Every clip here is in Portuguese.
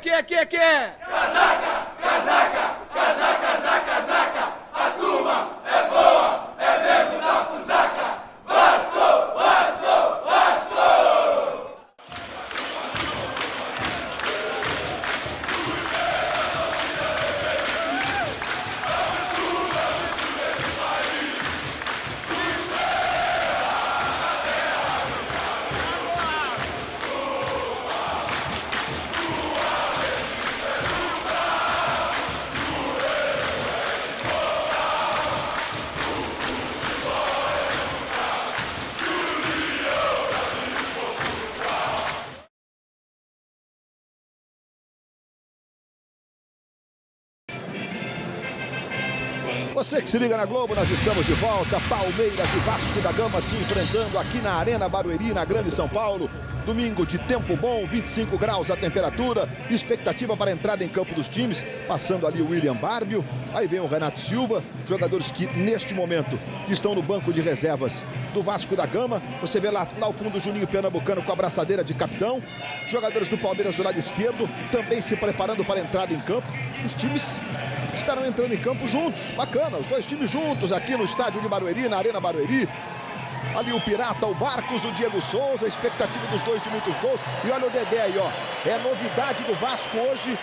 que é? Casaca, casaca, casaca, casaca, casaca. A turma é boa, é mesmo da fusaca. Vasco, Vasco, Vasco! Você que se liga na Globo, nós estamos de volta. Palmeiras e Vasco da Gama se enfrentando aqui na Arena Barueri, na Grande São Paulo. Domingo de tempo bom, 25 graus a temperatura. Expectativa para a entrada em campo dos times. Passando ali o William Barbio. Aí vem o Renato Silva. Jogadores que neste momento estão no banco de reservas do Vasco da Gama. Você vê lá ao fundo o Juninho Pernambucano com a braçadeira de capitão. Jogadores do Palmeiras do lado esquerdo também se preparando para a entrada em campo. Os times estarão entrando em campo juntos, bacana, os dois times juntos aqui no estádio de Barueri, na Arena Barueri. Ali o Pirata, o Barcos, o Diego Souza, a expectativa dos dois de muitos gols. E olha o Dedé aí, ó, é novidade do Vasco hoje,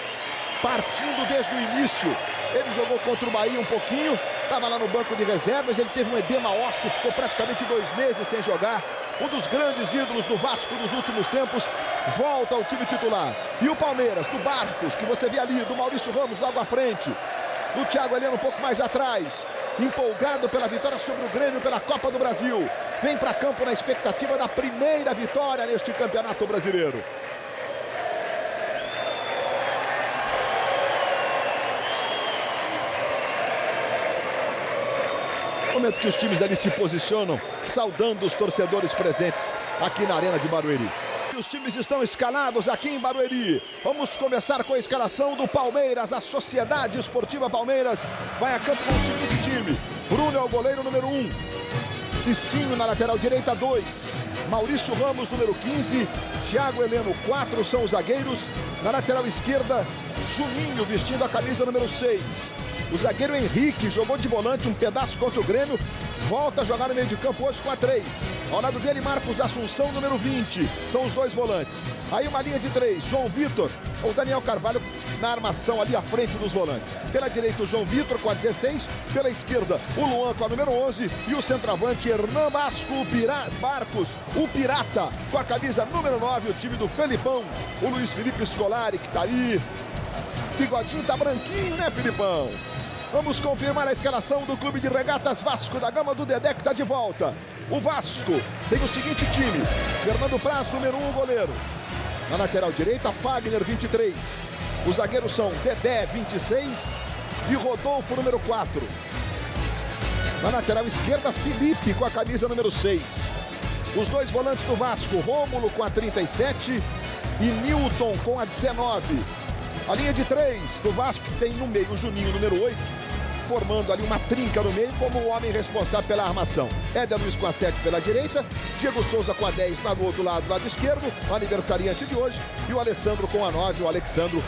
partindo desde o início. Ele jogou contra o Bahia um pouquinho, estava lá no banco de reservas, ele teve um edema ósseo, ficou praticamente 2 meses sem jogar. Um dos grandes ídolos do Vasco dos últimos tempos, volta ao time titular. E o Palmeiras, do Barcos, que você vê ali, do Maurício Ramos logo à frente. Do Thiago Heleno um pouco mais atrás, empolgado pela vitória sobre o Grêmio pela Copa do Brasil. Vem para campo na expectativa da primeira vitória neste campeonato brasileiro. Momento que os times ali se posicionam, saudando os torcedores presentes aqui na Arena de Barueri. Os times estão escalados aqui em Barueri. Vamos começar com a escalação do Palmeiras. A Sociedade Esportiva Palmeiras vai a campo com o seguinte time. Bruno é o goleiro número 1. Cicinho na lateral direita 2. Maurício Ramos número 15. Thiago Heleno 4 são os zagueiros. Na lateral esquerda, Juninho vestindo a camisa número 6. O zagueiro Henrique jogou de volante um pedaço contra o Grêmio. Volta a jogar no meio de campo hoje com a 3. Ao lado dele, Marcos Assunção, número 20. São os dois volantes. Aí uma linha de 3. João Vitor ou Daniel Carvalho na armação ali à frente dos volantes. Pela direita, o João Vitor com a 16. Pela esquerda, o Luan com a número 11. E o centroavante, Hernan Barcos, o Pirata, com a camisa número 9. O time do Felipão. O Luiz Felipe Scolari, que tá aí. Bigodinho tá branquinho, né, Filipão? Vamos confirmar a escalação do Clube de Regatas Vasco da Gama, do Dedé, que está de volta. O Vasco tem o seguinte time. Fernando Praz, número 1, goleiro. Na lateral direita, Fagner, 23. Os zagueiros são Dedé, 26. E Rodolfo, número 4. Na lateral esquerda, Felipe, com a camisa número 6. Os dois volantes do Vasco, Rômulo com a 37 e Nilton com a 19. A linha de 3 do Vasco tem no meio o Juninho, número 8, formando ali uma trinca no meio como o homem responsável pela armação. Éder Luiz com a 7 pela direita, Diego Souza com a 10 lá do outro lado esquerdo, o aniversariante de hoje, e o Alessandro com a 9, o Alexandro,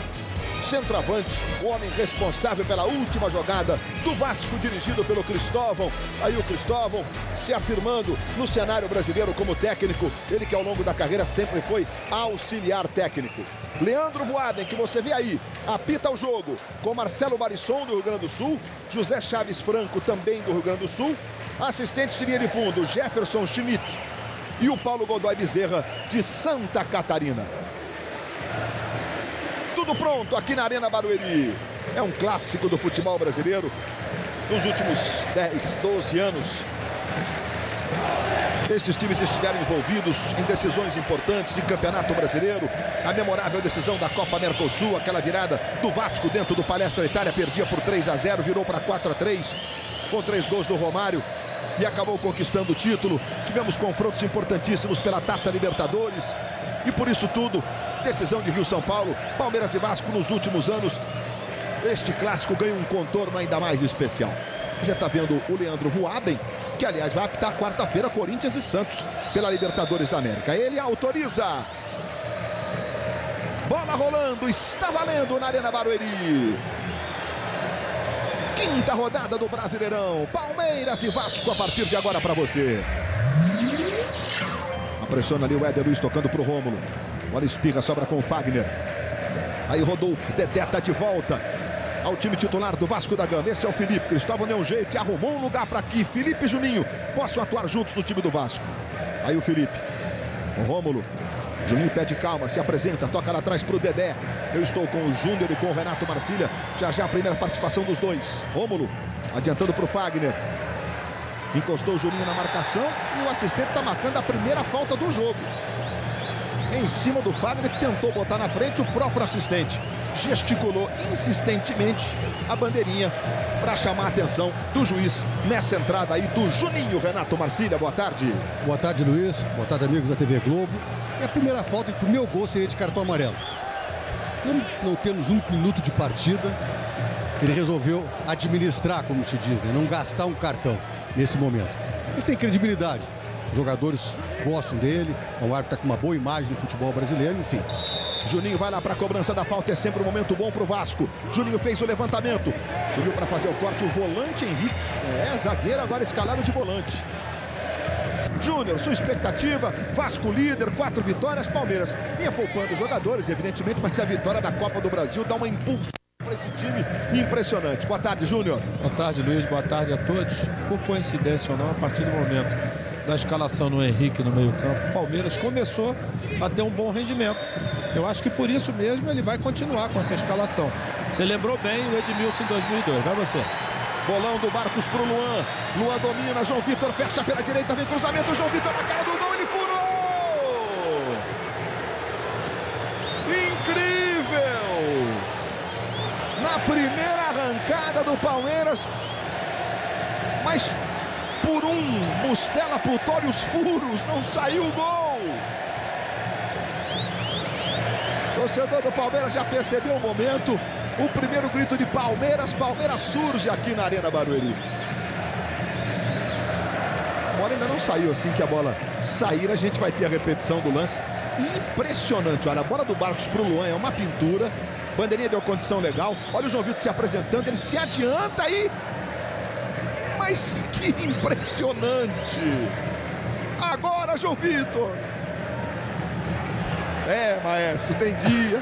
centroavante, o homem responsável pela última jogada do Vasco, dirigido pelo Cristóvão. Aí o Cristóvão se afirmando no cenário brasileiro como técnico, ele que ao longo da carreira sempre foi auxiliar técnico. Leandro Voaden, que você vê aí, apita o jogo com Marcelo Barisson do Rio Grande do Sul, José Chaves Franco também do Rio Grande do Sul, assistentes de linha de fundo, Jefferson Schmidt e o Paulo Godoy Bezerra de Santa Catarina. Tudo pronto aqui na Arena Barueri. É um clássico do futebol brasileiro nos últimos 10, 12 anos. Esses times estiveram envolvidos em decisões importantes de campeonato brasileiro. A memorável decisão da Copa Mercosul, aquela virada do Vasco dentro do Palestra Itália, perdia por 3-0, virou para 4-3, com 3 gols do Romário e acabou conquistando o título. Tivemos confrontos importantíssimos pela Taça Libertadores e por isso tudo, decisão de Rio-São Paulo, Palmeiras e Vasco nos últimos anos. Este clássico ganha um contorno ainda mais especial. Você está vendo o Leandro Voaden, que aliás vai apitar quarta-feira Corinthians e Santos pela Libertadores da América. Ele autoriza. Bola bola rolando, está valendo na Arena Barueri. Quinta rodada do Brasileirão. Palmeiras e Vasco a partir de agora para você. Pressiona ali o Éder Luiz tocando para o Rômulo. Bola espirra, sobra com o Fagner. Aí Rodolfo, Dedé tá de volta ao time titular do Vasco da Gama. Esse é o Felipe. Cristóvão deu um jeito e arrumou um lugar para aqui. Felipe e Juninho possam atuar juntos no time do Vasco. Aí o Felipe. O Rômulo. Juninho pede calma, se apresenta, toca lá atrás para o Dedé. Eu estou com o Júnior e com o Renato Marcília. Já a primeira participação dos dois. Rômulo adiantando para o Fagner. Encostou o Juninho na marcação e o assistente está marcando a primeira falta do jogo. Em cima do Fagner, que tentou botar na frente o próprio assistente. Gesticulou insistentemente a bandeirinha para chamar a atenção do juiz nessa entrada aí do Juninho. Renato Marcília, boa tarde. Boa tarde, Luiz. Boa tarde, amigos da TV Globo. E a primeira falta para o meu gol seria de cartão amarelo. Como não temos um minuto de partida, ele resolveu administrar, como se diz, né? Não gastar um cartão nesse momento. Ele tem credibilidade. Os jogadores gostam dele. É um árbitro que está com uma boa imagem no futebol brasileiro, enfim. Juninho vai lá para a cobrança da falta. É sempre um momento bom para o Vasco. Juninho fez o levantamento. Subiu para fazer o corte o volante Henrique. Zagueiro agora escalado de volante. Júnior, sua expectativa, Vasco líder, 4 vitórias, Palmeiras vinha poupando os jogadores, evidentemente, mas a vitória da Copa do Brasil dá uma impulso para esse time impressionante. Boa tarde, Júnior. Boa tarde, Luiz, boa tarde a todos. Por coincidência ou não, a partir do momento da escalação no Henrique no meio-campo, o Palmeiras começou a ter um bom rendimento. Eu acho que por isso mesmo ele vai continuar com essa escalação. Você lembrou bem o Edmilson em 2002, vai você. Bolão do Marcos pro Luan. Luan domina, João Vitor fecha pela direita, vem cruzamento, João Vitor na cara do gol, ele furou! Incrível! Na primeira arrancada do Palmeiras, mas por um Mustela Plutórios furos, não saiu o gol! O torcedor do Palmeiras já percebeu o momento. O primeiro grito de Palmeiras, Palmeiras surge aqui na Arena Barueri. A bola ainda não saiu, assim que a bola sair a gente vai ter a repetição do lance. Impressionante, olha, a bola do Marcos pro Luan é uma pintura. Bandeirinha deu condição legal, olha o João Vitor se apresentando, ele se adianta aí. Mas que impressionante. Agora, João Vitor. Maestro, tem dia.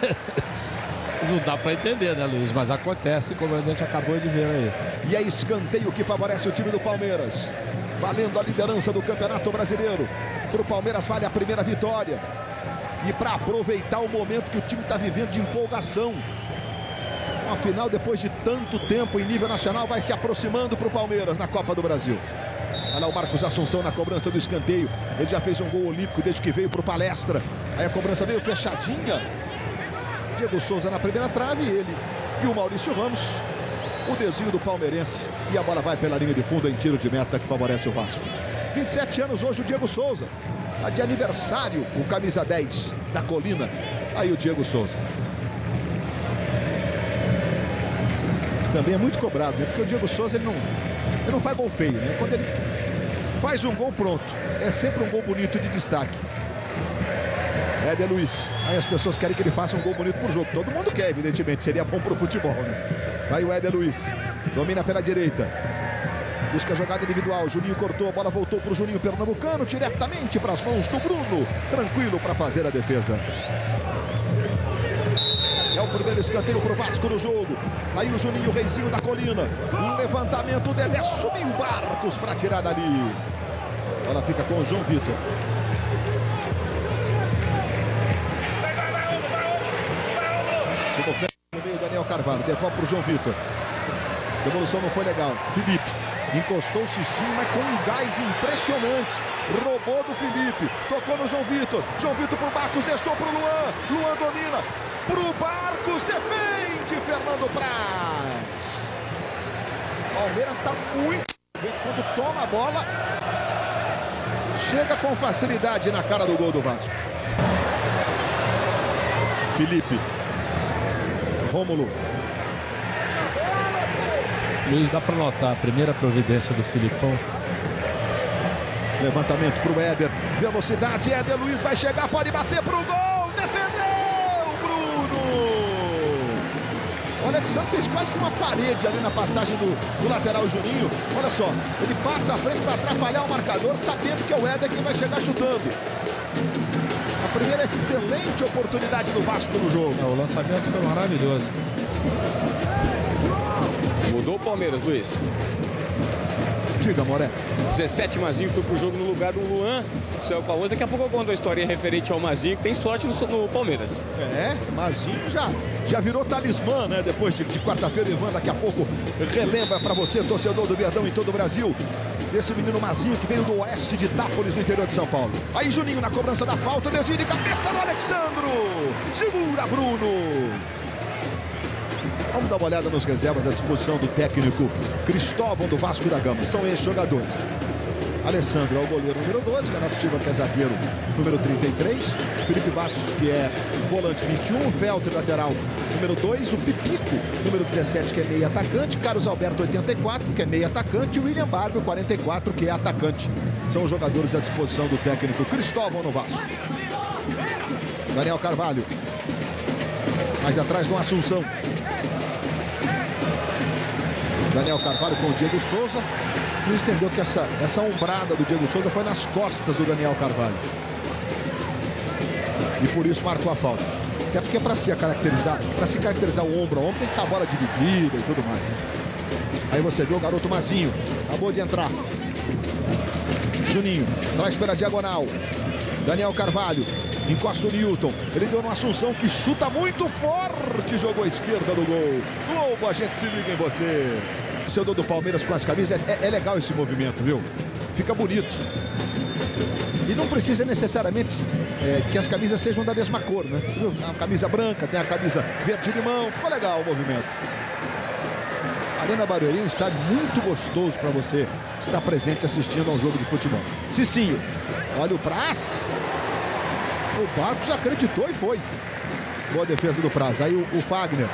Não dá para entender, né, Luiz? Mas acontece, como a gente acabou de ver aí. E é escanteio que favorece o time do Palmeiras. Valendo a liderança do Campeonato Brasileiro. Para o Palmeiras vale a primeira vitória. E para aproveitar o momento que o time está vivendo de empolgação. Uma final, depois de tanto tempo em nível nacional, vai se aproximando para o Palmeiras na Copa do Brasil. Olha lá o Marcos Assunção na cobrança do escanteio. Ele já fez um gol olímpico desde que veio para o Palestra. Aí a cobrança veio fechadinha. Diego Souza na primeira trave, ele e o Maurício Ramos. O desvio do palmeirense e a bola vai pela linha de fundo em tiro de meta que favorece o Vasco. 27 anos hoje o Diego Souza. Tá de aniversário o camisa 10 da Colina. Aí o Diego Souza. Também é muito cobrado, né? Porque o Diego Souza ele não faz gol feio, né? Quando ele faz um gol, pronto. É sempre um gol bonito de destaque. Éder Luiz. Aí as pessoas querem que ele faça um gol bonito por jogo. Todo mundo quer, evidentemente. Seria bom pro futebol, né? Aí o Éder Luiz. Domina pela direita. Busca a jogada individual. Juninho cortou, a bola voltou pro Juninho Pernambucano. Diretamente para as mãos do Bruno. Tranquilo para fazer a defesa. É o primeiro escanteio pro Vasco no jogo. Aí o Juninho, reizinho da Colina. Um levantamento dele. Subiu o Marcos para tirar dali. Ela fica com o João Vitor. No meio, Daniel Carvalho, devolve para o João Vitor. Devolução não foi legal. Felipe encostou-se sim, mas com um gás impressionante. Roubou do Felipe, tocou no João Vitor. João Vitor para o Marcos, deixou para o Luan. Luan domina para o Marcos, defende Fernando Praz. Palmeiras está muito quando toma a bola. Chega com facilidade na cara do gol do Vasco. Felipe. Rômulo. Luiz, dá para notar a primeira providência do Filipão. Levantamento para o Éder. Velocidade, Éder Luiz vai chegar, pode bater para o gol. Defendeu, Bruno. Alexandre fez quase que uma parede ali na passagem do lateral Juninho. Olha só, ele passa à frente para atrapalhar o marcador, sabendo que é o Éder quem vai chegar chutando. A primeira excelente oportunidade do Vasco no jogo. O lançamento foi maravilhoso. Mudou o Palmeiras, Luiz. Diga, Moré. 17 Mazinho foi pro jogo no lugar do Luan. Saiu pra hoje. Daqui a pouco eu conto uma historinha referente ao Mazinho, que tem sorte no Palmeiras. Mazinho já virou talismã, né? Depois de quarta-feira, Ivan daqui a pouco relembra pra você, torcedor do Verdão em todo o Brasil, desse menino Mazinho que veio do oeste de Itápolis, no interior de São Paulo. Aí Juninho na cobrança da falta, desvio de cabeça do Alexandro. Segura Bruno. Vamos dar uma olhada nos reservas à disposição do técnico Cristóvão do Vasco da Gama. São esses jogadores. Alessandro é o goleiro número 12, Renato Silva, que é zagueiro número 33, Felipe Bastos, que é volante 21, o Felter, lateral número 2, o Pipico, número 17, que é meio atacante, Carlos Alberto, 84, que é meio atacante, e o William Barbio, 44, que é atacante. São os jogadores à disposição do técnico Cristóvão no Vasco. Daniel Carvalho, mais atrás do Assunção. Daniel Carvalho com o Diego Souza. Luiz entendeu que essa ombrada do Diego Souza foi nas costas do Daniel Carvalho. E por isso marcou a falta. Até porque para se caracterizar o ombro a ombro tem que estar a bola dividida e tudo mais. Né? Aí você vê o garoto Mazinho. Acabou de entrar. Juninho traz pela diagonal. Daniel Carvalho. Encosta o Newton. Ele deu no Assunção, que chuta muito forte. Jogou à esquerda do gol. Globo, a gente se liga em você. O torcedor do Palmeiras com as camisas. É legal esse movimento, viu? Fica bonito. E não precisa necessariamente que as camisas sejam da mesma cor, né? Viu? A camisa branca, tem a camisa verde-limão. Ficou legal o movimento. Arena Barueri é um estádio muito gostoso para você estar presente assistindo a um jogo de futebol. Cicinho. Olha o Praz. O Barcos acreditou e foi. Boa defesa do Praz. Aí o Fagner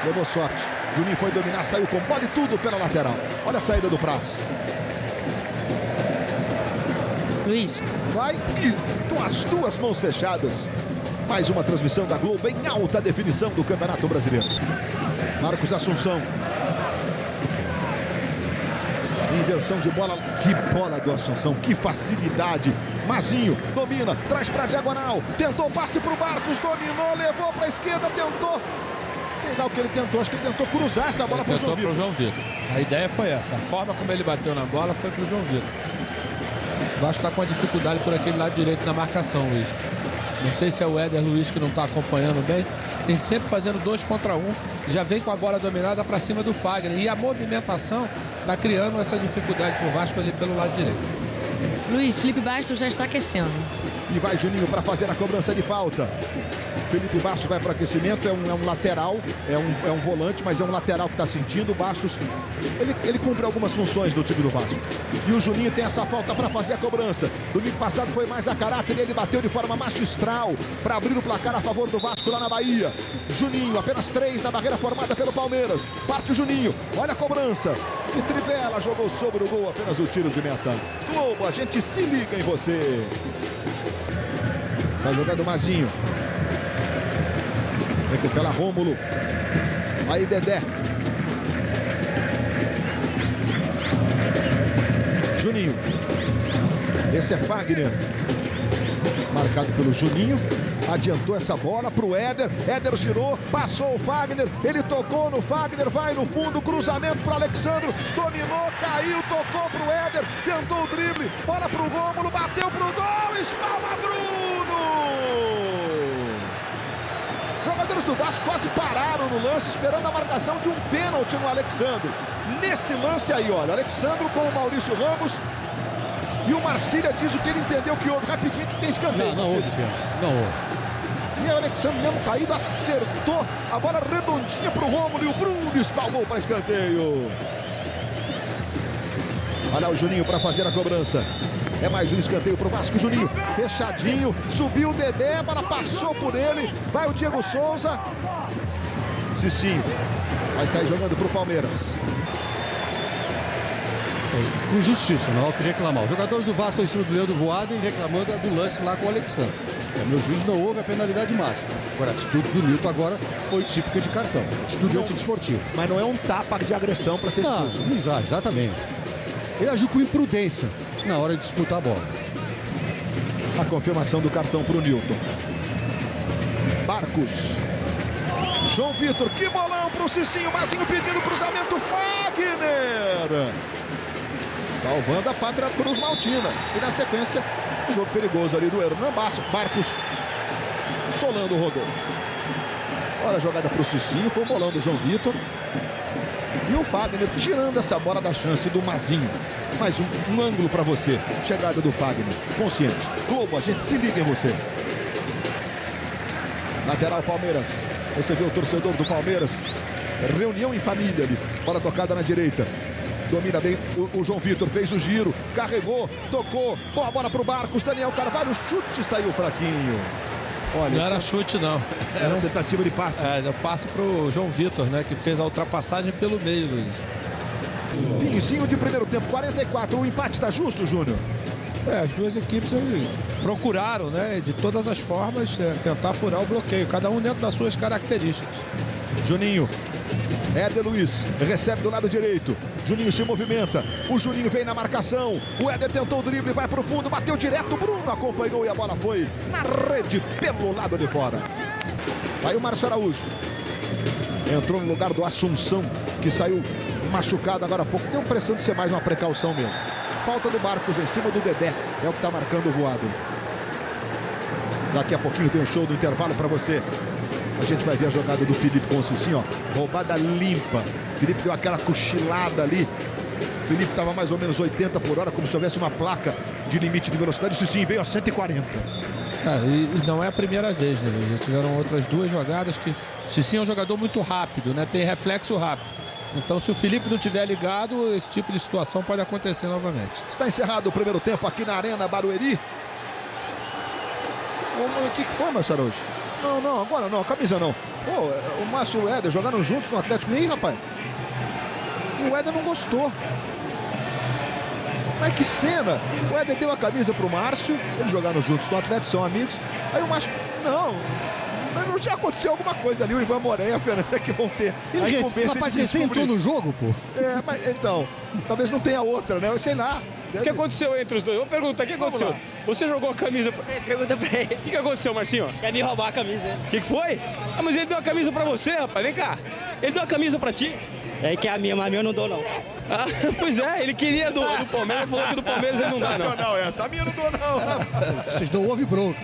levou sorte. Juninho foi dominar, saiu com bola e tudo pela lateral. Olha a saída do Praz. Luiz. Vai e com as duas mãos fechadas. Mais uma transmissão da Globo em alta definição do Campeonato Brasileiro. Marcos Assunção. Inversão de bola. Que bola do Assunção, que facilidade. Mazinho domina, traz para diagonal. Tentou passe para o Barcos, dominou, levou para a esquerda, tentou. Sei lá o que ele tentou, acho que ele tentou cruzar essa bola para o João Vitor. A ideia foi essa, a forma como ele bateu na bola foi para o João Vitor. O Vasco está com a dificuldade por aquele lado direito na marcação, Luiz. Não sei se é o Éder Luiz que não está acompanhando bem. Tem sempre fazendo 2 contra 1. Já vem com a bola dominada para cima do Fagner. E a movimentação está criando essa dificuldade para o Vasco ali pelo lado direito. Luiz, Felipe Bastos já está aquecendo. E vai Juninho para fazer a cobrança de falta. Felipe Bastos vai para aquecimento, é um lateral, é um volante, mas é um lateral que está sentindo. O Bastos, ele cumpre algumas funções do time do Vasco. E o Juninho tem essa falta para fazer a cobrança. Domingo passado foi mais a caráter e ele bateu de forma magistral para abrir o placar a favor do Vasco lá na Bahia. Juninho, apenas 3 na barreira formada pelo Palmeiras. Parte o Juninho, olha a cobrança. E Trivela jogou sobre o gol, apenas o tiro de meta. Globo, a gente se liga em você. Está jogando o Mazinho. Recupera Rômulo. Aí Dedé. Juninho. Esse é Fagner. Marcado pelo Juninho. Adiantou essa bola para o Éder. Éder girou, passou o Fagner. Ele tocou no Fagner, vai no fundo. Cruzamento para o Alexandro. Dominou, caiu, tocou para o Éder. Tentou o drible. Bola para o Rômulo, bateu para o gol. Espalma Bruno. Jogadores do Vasco quase pararam no lance, esperando a marcação de um pênalti no Alexandro. Nesse lance aí, olha, Alexandro com o Maurício Ramos. E o Marcília diz o que ele entendeu que houve. Rapidinho que tem escanteio. Não houve pênalti, não houve. E o Alexandre mesmo caído, acertou a bola redondinha para o Rômulo. E o Bruno espalmou para escanteio. Olha o Juninho para fazer a cobrança. É mais um escanteio para o Vasco. Juninho fechadinho, subiu o Dedé, a bola passou por ele. Vai o Diego Souza. Cicinho vai sair jogando para o Palmeiras. Com justiça, não há o que reclamar. Os jogadores do Vasco estão em cima do Leandro Voaden reclamando do lance lá com o Alexandre. Meu juiz não houve a penalidade máxima. Agora, a atitude do Nilton agora foi típica de cartão. Atitude antidesportiva. Mas não é um tapa de agressão para ser expulso. Não, exatamente. Ele agiu com imprudência na hora de disputar a bola. A confirmação do cartão para o Nilton. Barcos. João Vitor, que bolão para o Cicinho. Mazinho pedindo cruzamento. Fagner. Salvando a pátria Cruz Maltina. E na sequência, um jogo perigoso ali do Hernan Barcos. Solando o Rodolfo. Olha a jogada para o Cicinho. Foi o bolão do João Vitor. E o Fagner tirando essa bola da chance do Mazinho. Mais um ângulo para você. Chegada do Fagner. Consciente. Globo, a gente se liga em você. Lateral Palmeiras. Você vê o torcedor do Palmeiras. Reunião em família ali. Bola tocada na direita. Domina bem o João Vitor. Fez o giro. Carregou. Tocou. Boa bola para o Barcos. Daniel Carvalho. Chute saiu fraquinho. Olha, não era chute, não. Era uma tentativa de passe. Passe para o João Vitor, né? Que fez a ultrapassagem pelo meio, Luiz. Finzinho de primeiro tempo. 44. O empate está justo, Júnior? As duas equipes procuraram, né? De todas as formas, tentar furar o bloqueio. Cada um dentro das suas características. Juninho. Éder Luiz recebe do lado direito. Juninho se movimenta. O Juninho vem na marcação. O Éder tentou o drible, vai para o fundo, bateu direto. Bruno acompanhou e a bola foi na rede pelo lado de fora. Vai o Márcio Araújo. Entrou no lugar do Assunção, que saiu machucado agora há pouco. Tem a impressão de ser mais uma precaução mesmo. Falta do Barcos em cima do Dedé. É o que está marcando o Voaden. Daqui a pouquinho tem um show do intervalo para você. A gente vai ver a jogada do Felipe com o Cicinho, ó. Roubada limpa. Felipe deu aquela cochilada ali. Felipe estava mais ou menos 80 por hora, como se houvesse uma placa de limite de velocidade. O Cicinho veio a 140. E não é a primeira vez, né? Já tiveram outras duas jogadas que... O Cicinho é um jogador muito rápido, né? Tem reflexo rápido. Então, se o Felipe não tiver ligado, esse tipo de situação pode acontecer novamente. Está encerrado o primeiro tempo aqui na Arena Barueri. O que foi, Márcio Araújo? Não, agora não, camisa não. Pô, o Márcio e o Éder jogaram juntos no Atlético. E aí, rapaz? E o Éder não gostou. Mas que cena! O Éder deu a camisa pro Márcio. Eles jogaram juntos no Atlético, são amigos. Aí o Márcio... Não já aconteceu alguma coisa ali. O Ivan Moré e a Fernanda que vão ter a incumbência. Rapaz, recém entrou no jogo, pô. Mas então, talvez não tenha outra, né? Eu sei lá. O que aconteceu entre os dois? Eu vou perguntar, o que aconteceu? Você jogou a camisa... Pergunta pra ele. O que aconteceu, Marcinho? Quer me roubar a camisa, hein? O que foi? Mas ele deu a camisa pra você, rapaz. Vem cá. Ele deu a camisa pra ti. É que a minha, mas a minha eu não dou, não. Pois é, ele queria do Palmeiras, falou que do Palmeiras ele não dá, não. Sensacional essa. A minha não dou, não. Vocês não ouvem bronca.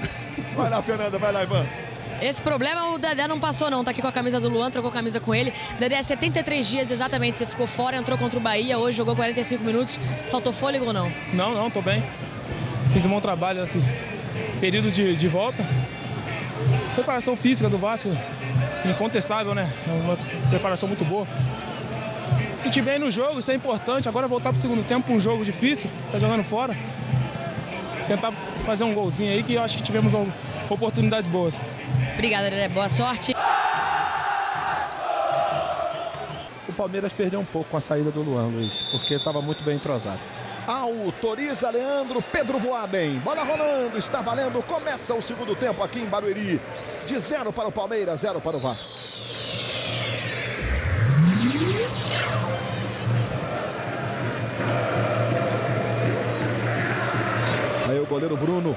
Vai lá, Fernanda. Vai lá, Ivan. Esse problema o Dedé não passou, não. Tá aqui com a camisa do Luan, trocou a camisa com ele. Dedé, 73 dias exatamente, você ficou fora, entrou contra o Bahia, hoje jogou 45 minutos. Faltou fôlego ou não? Não, tô bem. Fiz um bom trabalho nesse período de volta. Preparação física do Vasco, incontestável, né? É uma preparação muito boa. Senti bem no jogo, isso é importante. Agora voltar pro segundo tempo, um jogo difícil, tá jogando fora. Tentar fazer um golzinho aí, que eu acho que tivemos oportunidades boas. Obrigada, Dedé. Boa sorte. O Palmeiras perdeu um pouco com a saída do Luan, Luiz, porque estava muito bem entrosado. Autoriza Leandro Pedro Voaden. Bola rolando, está valendo. Começa o segundo tempo aqui em Barueri. De 0 para o Palmeiras, 0 para o Vasco. Aí o goleiro Bruno.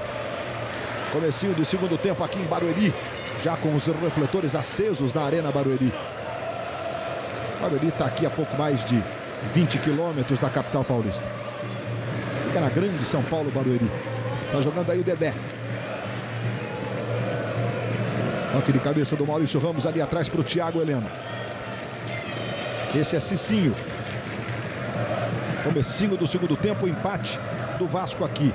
Comecinho do segundo tempo aqui em Barueri. Já com os refletores acesos na Arena Barueri. Barueri está aqui a pouco mais de 20 quilômetros da capital paulista. Fica na grande São Paulo, Barueri. Está jogando aí o Dedé. Toque de cabeça do Maurício Ramos ali atrás para o Thiago Heleno. Esse é Cicinho. Comecinho do segundo tempo, o empate do Vasco aqui.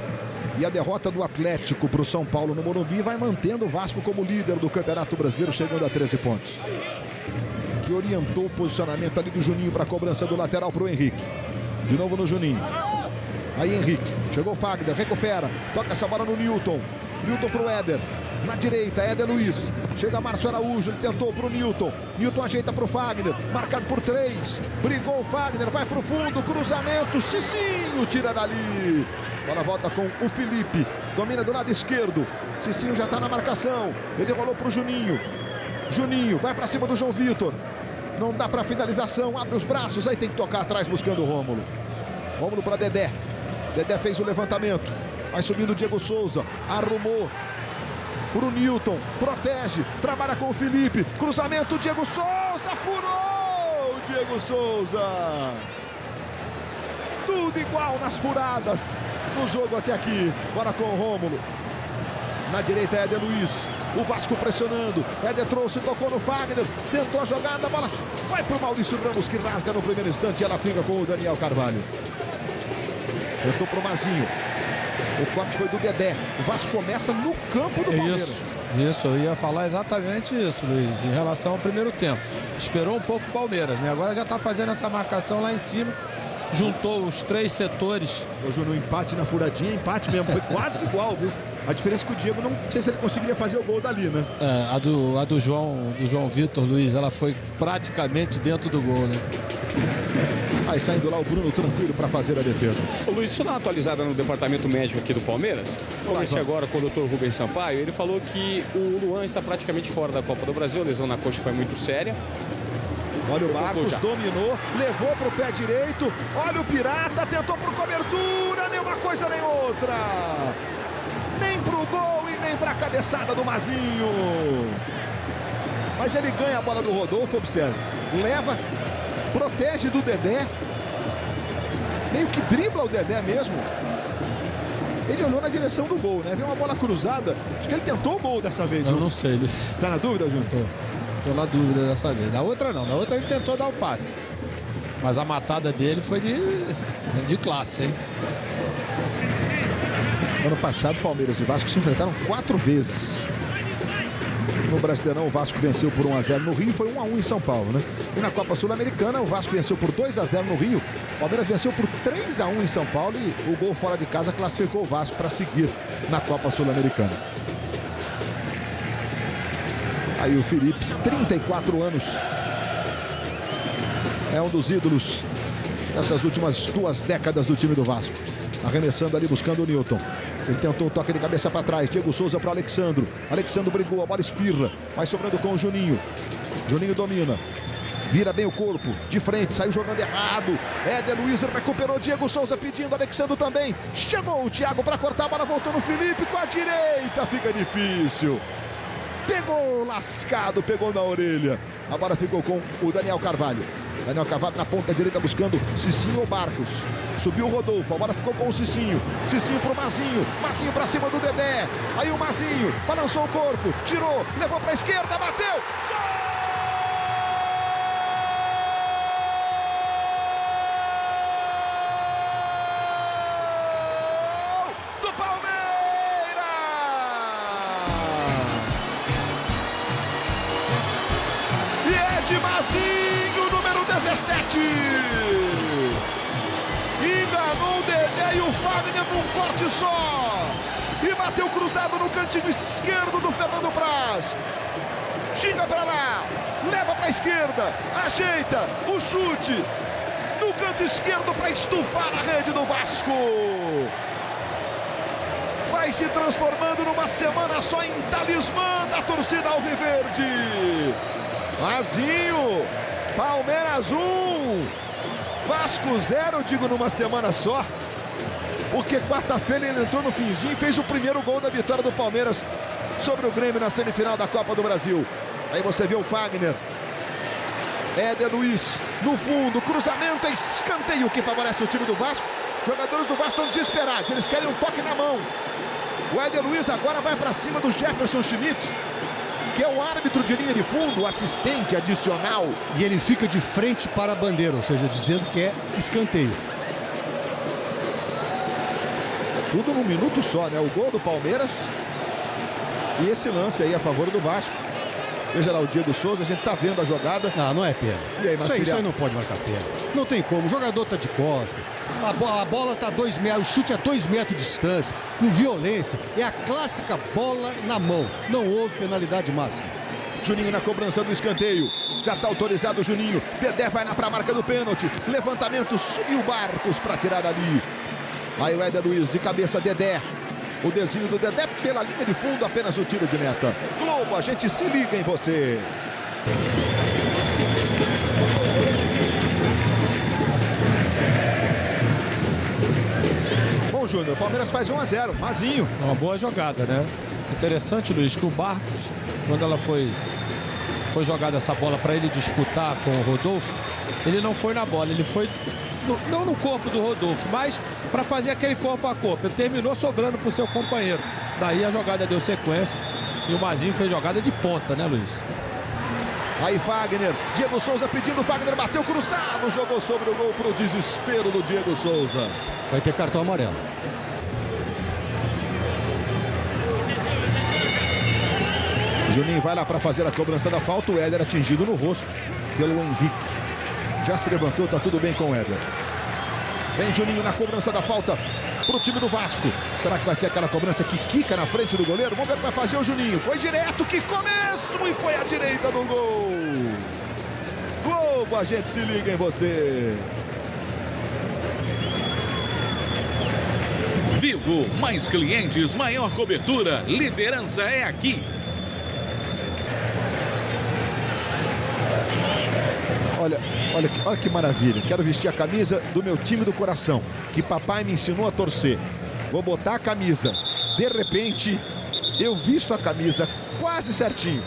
E a derrota do Atlético para o São Paulo no Morumbi vai mantendo o Vasco como líder do Campeonato Brasileiro, chegando a 13 pontos. Que orientou o posicionamento ali do Juninho para a cobrança do lateral para o Henrique. De novo no Juninho. Aí Henrique, chegou o Fagner, recupera, toca essa bola no Nilton. Nilton para o Éder. Na direita, Éder Luiz. Chega Márcio Araújo, ele tentou pro Newton. Newton ajeita pro Fagner, marcado por 3. Brigou o Fagner, vai pro fundo, cruzamento. Cicinho tira dali. Bola volta com o Felipe. Domina do lado esquerdo. Cicinho já tá na marcação. Ele rolou pro Juninho. Juninho vai pra cima do João Vitor. Não dá pra finalização, abre os braços. Aí tem que tocar atrás buscando o Rômulo. Rômulo pra Dedé. Dedé fez o levantamento. Vai subindo o Diego Souza. Arrumou pro Newton. Protege. Trabalha com o Felipe. Cruzamento. Diego Souza. Furou. Diego Souza. Tudo igual nas furadas no jogo até aqui. Bora com o Rômulo. Na direita, Éder Luiz. O Vasco pressionando. Éder trouxe, tocou no Fagner. Tentou a jogada. A bola vai pro Maurício Ramos, que rasga no primeiro instante. Ela fica com o Daniel Carvalho. Tentou pro Mazinho. O corte foi do Dedé. O Vasco começa no campo do Palmeiras. Isso, eu ia falar exatamente isso, Luiz, em relação ao primeiro tempo. Esperou um pouco o Palmeiras, né? Agora já está fazendo essa marcação lá em cima. Juntou os 3 setores. Hoje no empate na furadinha, empate mesmo. Foi quase igual, viu? A diferença é que o Diego não sei se ele conseguiria fazer o gol dali, né? A do João Vitor, Luiz, ela foi praticamente dentro do gol, né? Aí saindo lá o Bruno tranquilo para fazer a defesa. Ô Luiz, deixa eu dar uma atualizada no departamento médico aqui do Palmeiras. Conversei agora com o Dr. Rubens Sampaio. Ele falou que o Luan está praticamente fora da Copa do Brasil. A lesão na coxa foi muito séria. Olha o Marcos, dominou, levou para o pé direito. Olha o Pirata, tentou por cobertura. Nem uma coisa nem outra. Nem pro gol e nem pra cabeçada do Mazinho. Mas ele ganha a bola do Rodolfo, observe. Leva, protege do Dedé. Meio que dribla o Dedé mesmo. Ele olhou na direção do gol, né? Viu uma bola cruzada. Acho que ele tentou o gol dessa vez. Eu não sei, Luiz. Está na dúvida, Júnior? Tô na dúvida dessa vez. Na outra não. Na outra ele tentou dar o passe. Mas a matada dele foi de classe, hein? Ano passado, Palmeiras e Vasco se enfrentaram 4 vezes. No Brasileirão, o Vasco venceu por 1-0 no Rio e foi 1-1 em São Paulo, né? E na Copa Sul-Americana, o Vasco venceu por 2-0 no Rio. O Palmeiras venceu por 3-1 em São Paulo e o gol fora de casa classificou o Vasco para seguir na Copa Sul-Americana. Aí o Felipe, 34 anos. É um dos ídolos dessas últimas 2 décadas do time do Vasco. Arremessando ali, buscando o Newton. Ele tentou um toque de cabeça para trás. Diego Souza para Alexandro. Alexandro brigou, a bola espirra. Vai sobrando com o Juninho. Juninho domina. Vira bem o corpo. De frente, saiu jogando errado. Éder Luiz recuperou. Diego Souza pedindo. Alexandro também. Chegou o Thiago para cortar. A bola voltou no Felipe com a direita. Fica difícil. Pegou lascado, pegou na orelha. A bola ficou com o Daniel Carvalho. Daniel Carvalho na ponta direita buscando Cicinho ou Marcos. Subiu o Rodolfo, a bola ficou com o Cicinho. Cicinho pro Mazinho. Mazinho pra cima do Dedé. Aí o Mazinho balançou o corpo, tirou, levou pra esquerda, bateu. Gol! Do Palmeiras! E é de Mazinho, número 17. Enganou o Dedé e o Fagner num corte só. E bateu cruzado no cantinho esquerdo do Fernando Praz. Ginga pra lá, leva pra esquerda, ajeita o chute no canto esquerdo para estufar a rede do Vasco. Vai se transformando numa semana só em talismã da torcida alviverde. Mazinho, Palmeiras 1, Vasco 0, eu digo numa semana só, porque quarta-feira ele entrou no finzinho e fez o primeiro gol da vitória do Palmeiras sobre o Grêmio na semifinal da Copa do Brasil. Aí você vê o Fagner, Éder Luiz no fundo, cruzamento, escanteio que favorece o time do Vasco. Jogadores do Vasco estão desesperados, eles querem um toque na mão. O Éder Luiz agora vai para cima do Jefferson Schmidt, que é o árbitro de linha de fundo, assistente adicional. E ele fica de frente para a bandeira, ou seja, dizendo que é escanteio. Tudo num minuto só, né? O gol do Palmeiras e esse lance aí a favor do Vasco. Veja lá o Diego Souza, a gente tá vendo a jogada. Não é pênalti. E aí, Isso aí não pode marcar pênalti. Não tem como. O jogador tá de costas. A bola tá 2 metros, o chute a 2 metros de distância, com violência. É a clássica bola na mão. Não houve penalidade máxima. Juninho na cobrança do escanteio. Já está autorizado o Juninho. Dedé vai lá para a marca do pênalti. Levantamento, subiu Barcos para tirar dali. Aí o Éder Luiz de cabeça, Dedé. O desvio do Dedé pela linha de fundo, apenas o tiro de meta. Globo, a gente se liga em você. Bom, Júnior, o Palmeiras faz 1-0, Mazinho. Uma boa jogada, né? Interessante, Luiz, que o Barcos, quando ela foi jogada essa bola para ele disputar com o Rodolfo, ele não foi na bola, ele foi não no corpo do Rodolfo, mas para fazer aquele corpo a corpo. Ele terminou sobrando para o seu companheiro. Daí a jogada deu sequência e o Mazinho fez jogada de ponta, né, Luiz? Aí Fagner, Diego Souza pedindo, Fagner bateu cruzado, jogou sobre o gol para o desespero do Diego Souza. Vai ter cartão amarelo. Juninho vai lá para fazer a cobrança da falta, o Éder atingido no rosto pelo Henrique. Já se levantou, tá tudo bem com o Éder. Vem Juninho na cobrança da falta pro time do Vasco. Será que vai ser aquela cobrança que quica na frente do goleiro? Vamos ver o que vai fazer o Juninho. Foi direto, que começo! E foi à direita do gol. Globo, a gente se liga em você. Vivo, mais clientes, maior cobertura. Liderança é aqui. Olha que maravilha. Quero vestir a camisa do meu time do coração, que papai me ensinou a torcer. Vou botar a camisa. De repente, eu visto a camisa quase certinho.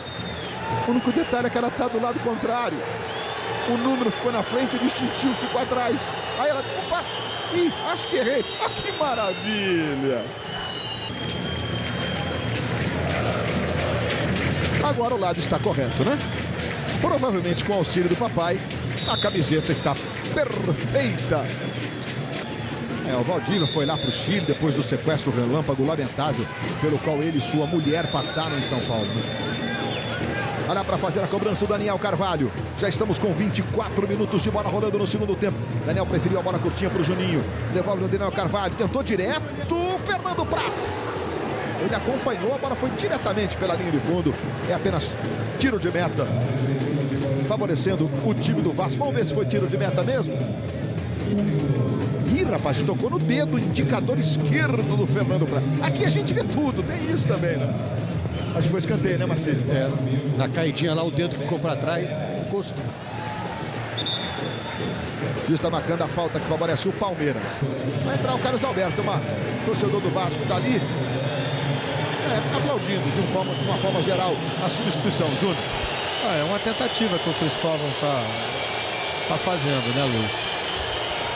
O único detalhe é que ela está do lado contrário. O número ficou na frente, o distintivo ficou atrás. Aí ela... Opa! Ih, acho que errei. Ah, que maravilha! Agora o lado está correto, né? Provavelmente com o auxílio do papai, a camiseta está perfeita. O Valdívia foi lá para o Chile depois do sequestro relâmpago lamentável pelo qual ele e sua mulher passaram em São Paulo. Olha para fazer a cobrança o Daniel Carvalho. Já estamos com 24 minutos de bola rolando no segundo tempo. Daniel preferiu a bola curtinha para o Juninho. Devolve o Daniel Carvalho. Tentou direto. Fernando Praz. Ele acompanhou. A bola foi diretamente pela linha de fundo. É apenas tiro de meta. Favorecendo o time do Vasco. Vamos ver se foi tiro de meta mesmo. Ih, rapaz, tocou no dedo, indicador esquerdo do Fernando Praz. Aqui a gente vê tudo. Tem isso também, né? Acho que foi escanteio, né, Marcelo? Na caidinha lá, o dedo que ficou para trás, encostou. E está marcando a falta que favorece o Palmeiras. Vai entrar o Carlos Alberto, torcedor do Vasco, dali. Aplaudindo de uma forma geral a substituição, Júnior. É uma tentativa que o Cristóvão tá fazendo, né, Luiz?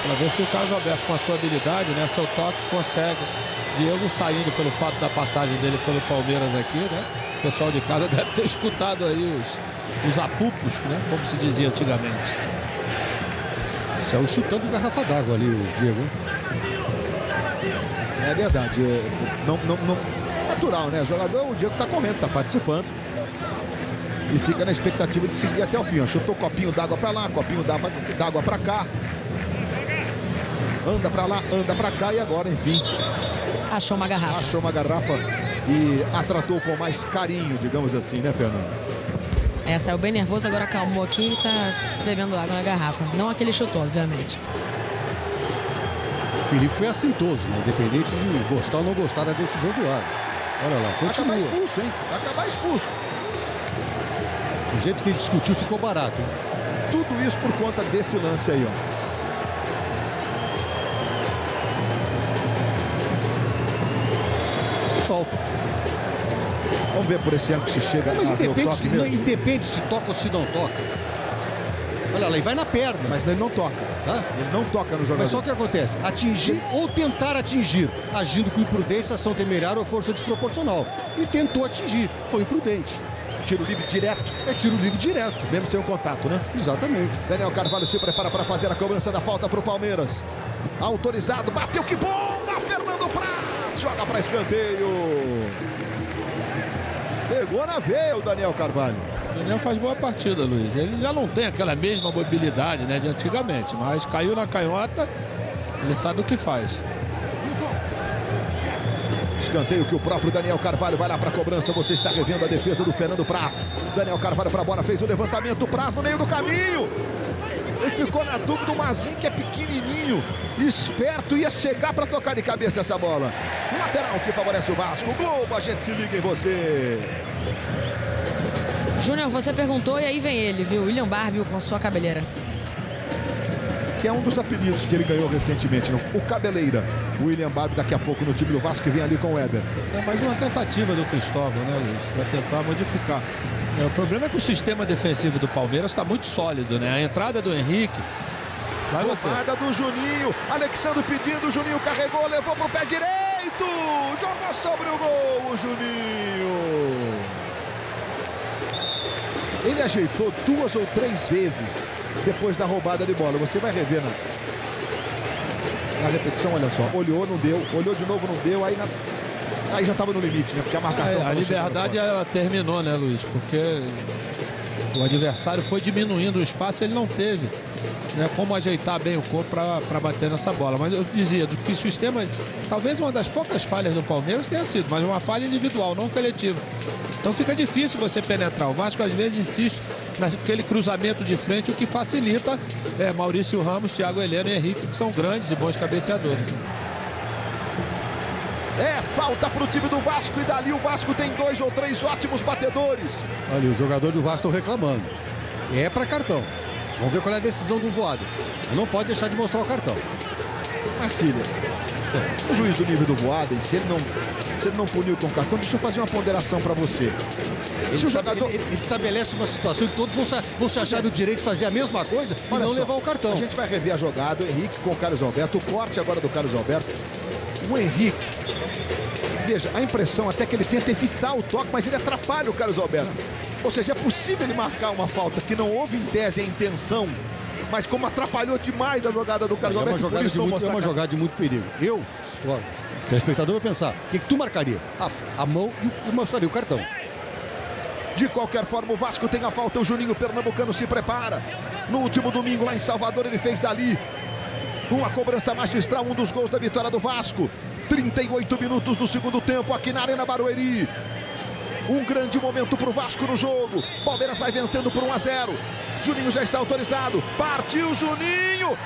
Para ver se o Carlos Alberto, com a sua habilidade, né, seu toque, consegue. Diego saindo pelo fato da passagem dele pelo Palmeiras aqui, né? O pessoal de casa deve ter escutado aí os apupos, né? Como se dizia antigamente. Saiu chutando garrafa d'água ali, o Diego. É verdade. Não natural, né? O jogador, o Diego tá correndo, tá participando. E fica na expectativa de seguir até o fim. Chutou copinho d'água para lá, copinho d'água para cá. Anda para lá, anda para cá e agora, enfim... Achou uma garrafa. Achou uma garrafa e a tratou com mais carinho, digamos assim, né, Fernando? Saiu bem nervoso, agora acalmou aqui e tá bebendo água na garrafa. Não aquele chutou, obviamente. O Felipe foi assintoso, né? Independente de gostar ou não gostar da decisão do árbitro. Olha lá, continua. Vai acabar expulso, hein? Vai acabar expulso. O jeito que ele discutiu ficou barato, hein? Tudo isso por conta desse lance aí, ó. Falta. Vamos ver por esse ângulo se chega. Mas independe se toca ou se não toca. Olha lá, ele vai na perna. Mas ele não toca. Ele não toca no jogador. Mas só o que acontece? Atingir ou tentar atingir. Agindo com imprudência, ação temerária ou força desproporcional. E tentou atingir. Foi imprudente. Tiro livre direto. É tiro livre direto. Mesmo sem o contato, né? Exatamente. Daniel Carvalho se prepara para fazer a cobrança da falta para o Palmeiras. Autorizado, bateu, que bom! Fernando Praz joga para escanteio. Pegou na veia o Daniel Carvalho. O Juninho faz boa partida, Luiz. Ele já não tem aquela mesma mobilidade, né, de antigamente, mas caiu na canhota, ele sabe o que faz. Escanteio que o próprio Daniel Carvalho vai lá para a cobrança. Você está revendo a defesa do Fernando Praz. Daniel Carvalho para a bola, fez o levantamento. Praz no meio do caminho. Ele ficou na dúvida. O Mazinho, que é pequenininho, esperto, ia chegar para tocar de cabeça essa bola. Lateral que favorece o Vasco. Globo, a gente se liga em você. Júnior, você perguntou e aí vem ele, viu? William Barbie com sua cabeleira. Que é um dos apelidos que ele ganhou recentemente, não? O Cabeleira. William Barbie daqui a pouco no time do Vasco, que vem ali com o Éder. É mais uma tentativa do Cristóvão, né, Luiz? Para tentar modificar. O problema é que o sistema defensivo do Palmeiras está muito sólido, né? A entrada do Henrique. Vai você. Roubada do Juninho. Alexandre pedindo, o Juninho carregou, levou pro pé direito. Jogou sobre o gol, o Juninho. Ele ajeitou 2 ou 3 vezes depois da roubada de bola. Você vai rever na repetição, olha só. Olhou, não deu. Olhou de novo, não deu. Aí já estava no limite, né? Porque a marcação... a liberdade, ela terminou, né, Luiz? Porque o adversário foi diminuindo o espaço, ele não teve, né, como ajeitar bem o corpo para bater nessa bola. Mas eu dizia que o sistema, talvez uma das poucas falhas do Palmeiras tenha sido, mas uma falha individual, não coletiva. Então fica difícil você penetrar. O Vasco às vezes insiste naquele cruzamento de frente, o que facilita Maurício Ramos, Thiago Heleno e Henrique, que são grandes e bons cabeceadores. É falta para o time do Vasco e dali o Vasco tem 2 ou 3 ótimos batedores. Olha, os jogadores do Vasco estão reclamando. É para cartão. Vamos ver qual é a decisão do Voaden. Não pode deixar de mostrar o cartão. Marcília, o juiz do nível do Voaden, se ele não puniu com cartão, deixa eu fazer uma ponderação para você. Ele estabelece uma situação que todos vão se achar no direito de fazer a mesma coisa e não levar o cartão. A gente vai rever a jogada, o Henrique com o Carlos Alberto, o corte agora do Carlos Alberto. O Henrique, veja, a impressão até que ele tenta evitar o toque, mas ele atrapalha o Carlos Alberto. Ou seja, é possível ele marcar uma falta que não houve em tese a intenção, mas como atrapalhou demais a jogada do Carlos Alberto. É uma jogada de muito perigo. O telespectador vai pensar, o que tu marcaria? A mão e mostraria o cartão. De qualquer forma, o Vasco tem a falta, o Juninho Pernambucano se prepara. No último domingo, lá em Salvador, ele fez dali uma cobrança magistral, um dos gols da vitória do Vasco. 38 minutos do segundo tempo, aqui na Arena Barueri. Um grande momento para o Vasco no jogo. Palmeiras vai vencendo por 1-0. Juninho já está autorizado. Partiu Juninho.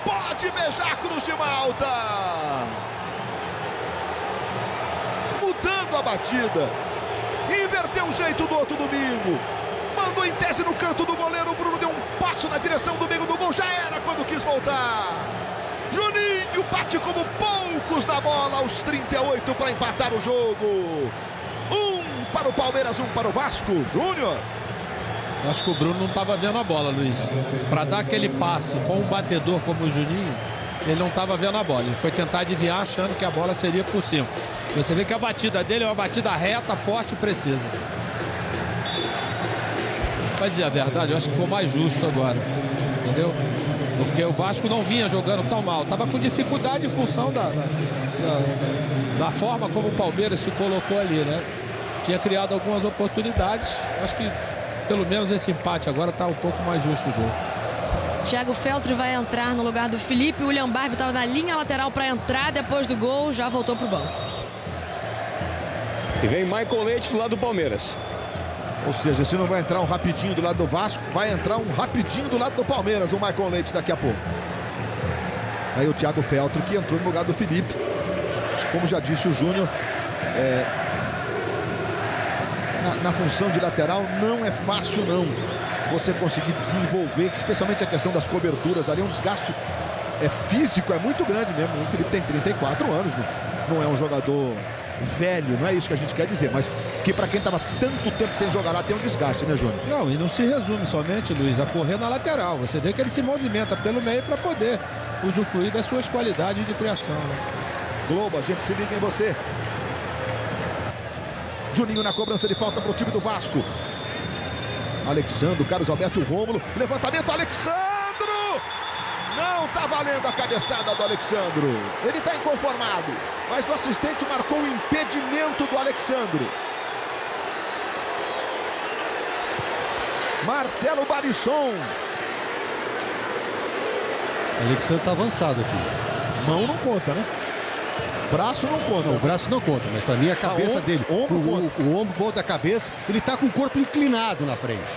Pode beijar a Cruz de Malta. Mudando a batida. Inverteu o jeito do outro domingo. Mandou em tese no canto do goleiro. O Bruno deu um passo na direção do meio do gol. Já era quando quis voltar. Juninho bate como poucos na bola aos 38 para empatar o jogo. 1 para o Palmeiras, 1 para o Vasco. Júnior. Acho que o Bruno não estava vendo a bola, Luiz. Para dar aquele passe com um batedor como o Juninho, ele não estava vendo a bola. Ele foi tentar adivinhar achando que a bola seria por cima. Você vê que a batida dele é uma batida reta, forte e precisa. Para dizer a verdade, eu acho que ficou mais justo agora. Entendeu? Porque o Vasco não vinha jogando tão mal. Estava com dificuldade em função da forma como o Palmeiras se colocou ali, né? Tinha criado algumas oportunidades. Acho que pelo menos esse empate agora está um pouco mais justo o jogo. Thiago Feltri vai entrar no lugar do Felipe. O William Barbie estava na linha lateral para entrar depois do gol. Já voltou para o banco. E vem Michael Leite do lado do Palmeiras. Ou seja, se não vai entrar um rapidinho do lado do Vasco, vai entrar um rapidinho do lado do Palmeiras, o Michael Leite daqui a pouco. Aí o Thiago Feltri que entrou no lugar do Felipe. Como já disse o Júnior, na função de lateral não é fácil não você conseguir desenvolver, especialmente a questão das coberturas ali, um desgaste físico é muito grande mesmo. O Felipe tem 34 anos, não é um jogador velho, não é isso que a gente quer dizer, mas que para quem estava tanto tempo sem jogar lá tem um desgaste, né, Júnior? Não, e não se resume somente, Luiz, a correr na lateral. Você vê que ele se movimenta pelo meio para poder usufruir das suas qualidades de criação, né? Globo, a gente se liga em você. Juninho na cobrança de falta para o time do Vasco. Alexandro, Carlos Alberto, Rômulo, levantamento, Alexandro! Não tá valendo a cabeçada do Alexandro. Ele tá inconformado, mas o assistente marcou o impedimento do Alexandro. Marcelo Barisson. O Alexandre tá avançado aqui. Mão não conta, né? Braço não conta. Não, o braço não conta, mas para mim a cabeça dele, o ombro conta a cabeça, ele tá com o corpo inclinado na frente.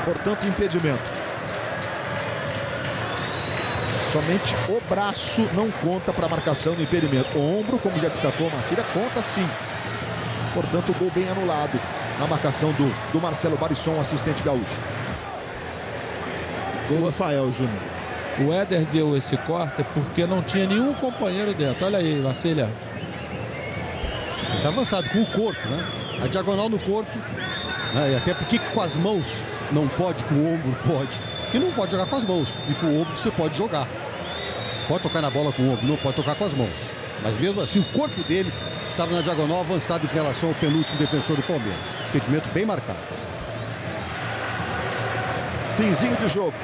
Portanto, impedimento. Somente o braço não conta para a marcação do impedimento. O ombro, como já destacou o Marcília, conta sim. Portanto, o gol bem anulado na marcação do Marcelo Barisson, assistente gaúcho. Gol do Rafael Júnior. O Éder deu esse corte porque não tinha nenhum companheiro dentro. Olha aí, Marcília. Ele tá avançado com o corpo, né? A diagonal no corpo. Né? E até porque com as mãos não pode, com o ombro pode. Porque não pode jogar com as mãos. E com o ombro você pode jogar. Pode tocar na bola com o ombro, não pode tocar com as mãos. Mas mesmo assim, o corpo dele estava na diagonal avançado em relação ao penúltimo defensor do Palmeiras. Impedimento bem marcado. Finzinho de jogo.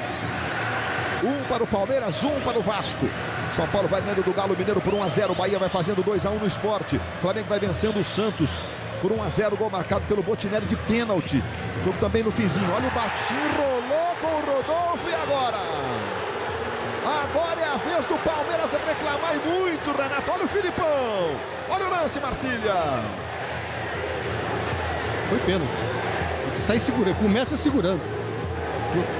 1 para o Palmeiras, 1 para o Vasco. São Paulo vai ganhando do Galo Mineiro por 1-0. O Bahia vai fazendo 2-1 no Sport. Flamengo vai vencendo o Santos por 1-0. Gol marcado pelo Botinelli de pênalti. Jogo também no finzinho. Olha o Barcos, se enrolou com o Rodolfo e agora? Agora é a vez do Palmeiras reclamar e muito, Renato. Olha o Filipão. Olha o lance, Marcília. Foi pênalti. Ele sai segurando, começa segurando.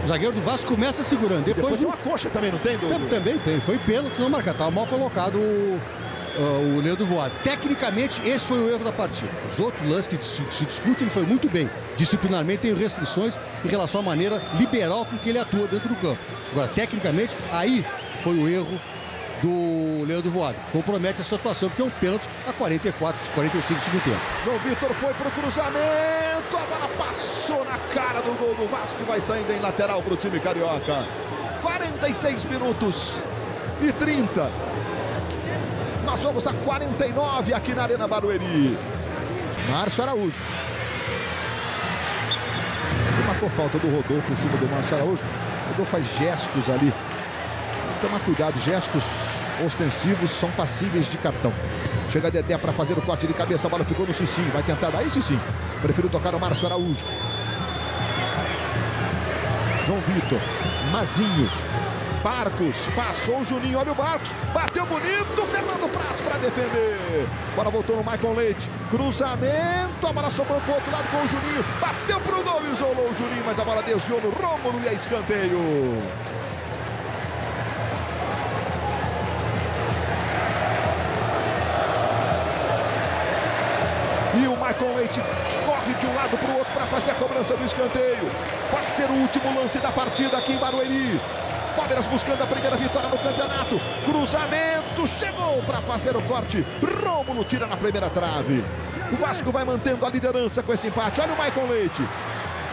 O zagueiro do Vasco começa segurando. Depois tem uma coxa também, não tem? Também tem. Foi pênalti, não marcado. Estava mal colocado o Leandro Voaden. Tecnicamente, esse foi o erro da partida. Os outros lances que se discutem, ele foi muito bem. Disciplinarmente, tem restrições em relação à maneira liberal com que ele atua dentro do campo. Agora, tecnicamente, aí foi o erro do Leandro Voaden. Compromete essa atuação, porque é um pênalti a 44, 45 do segundo tempo. João Vitor foi pro cruzamento, a bola passou na cara do gol do Vasco e vai saindo em lateral pro time carioca. 46 minutos e 30. Nós vamos a 49 aqui na Arena Barueri. Márcio Araújo. Marcou falta do Rodolfo em cima do Márcio Araújo. O Rodolfo faz gestos ali. Tomar cuidado, gestos ostensivos são passíveis de cartão. Chega Dedé para fazer o corte de cabeça, a bola ficou no Cicinho, vai tentar daí Cicinho. Prefiro tocar no Márcio Araújo. João Vitor, Mazinho, Barcos, passou o Juninho, olha o Barcos, bateu bonito, Fernando Praz para defender. Bola voltou no Michael Leite, cruzamento, a bola sobrou pro outro lado com o Juninho, bateu pro gol, isolou o Juninho, mas a bola desviou no Rômulo e é escanteio. E o Michael Leite corre de um lado para o outro para fazer a cobrança do escanteio. Pode ser o último lance da partida aqui em Barueri. Palmeiras buscando a primeira vitória no campeonato. Cruzamento, chegou para fazer o corte. Rômulo tira na primeira trave. O Vasco vai mantendo a liderança com esse empate. Olha o Michael Leite.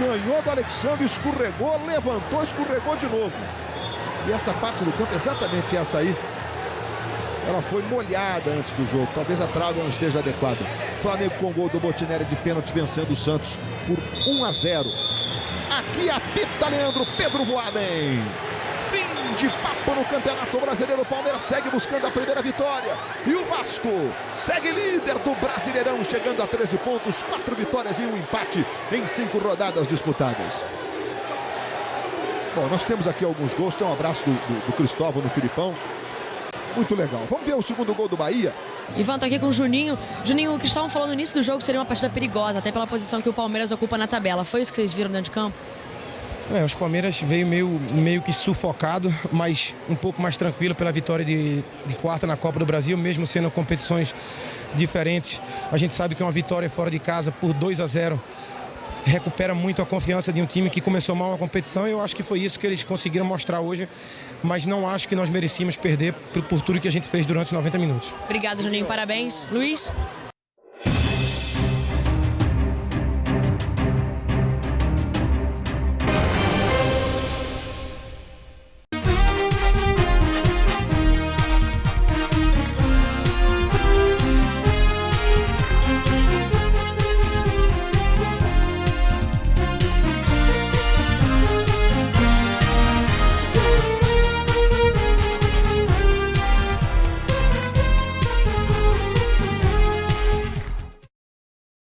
Ganhou do Alexandre, escorregou, levantou, escorregou de novo. E essa parte do campo, exatamente essa aí, ela foi molhada antes do jogo. Talvez a trave não esteja adequada. Flamengo com gol do Botinelli de pênalti vencendo o Santos por 1-0. Aqui apita Leandro Pedro Voaden. Fim de papo no Campeonato Brasileiro. O Palmeiras segue buscando a primeira vitória. E o Vasco segue líder do Brasileirão, chegando a 13 pontos, 4 vitórias e um empate em 5 rodadas disputadas. Bom, nós temos aqui alguns gols. Tem um abraço do Cristóvão no Filipão. Muito legal. Vamos ver o segundo gol do Bahia. Ivan tá aqui com o Juninho. Juninho, o Cristóvão falou no início do jogo que seria uma partida perigosa, até pela posição que o Palmeiras ocupa na tabela. Foi isso que vocês viram dentro de campo? Os Palmeiras veio meio que sufocado, mas um pouco mais tranquilo pela vitória de quarta na Copa do Brasil, mesmo sendo competições diferentes. A gente sabe que uma vitória fora de casa por 2-0 recupera muito a confiança de um time que começou mal a competição, e eu acho que foi isso que eles conseguiram mostrar hoje, mas não acho que nós merecíamos perder por tudo que a gente fez durante os 90 minutos. Obrigado, Juninho. Parabéns. Luiz?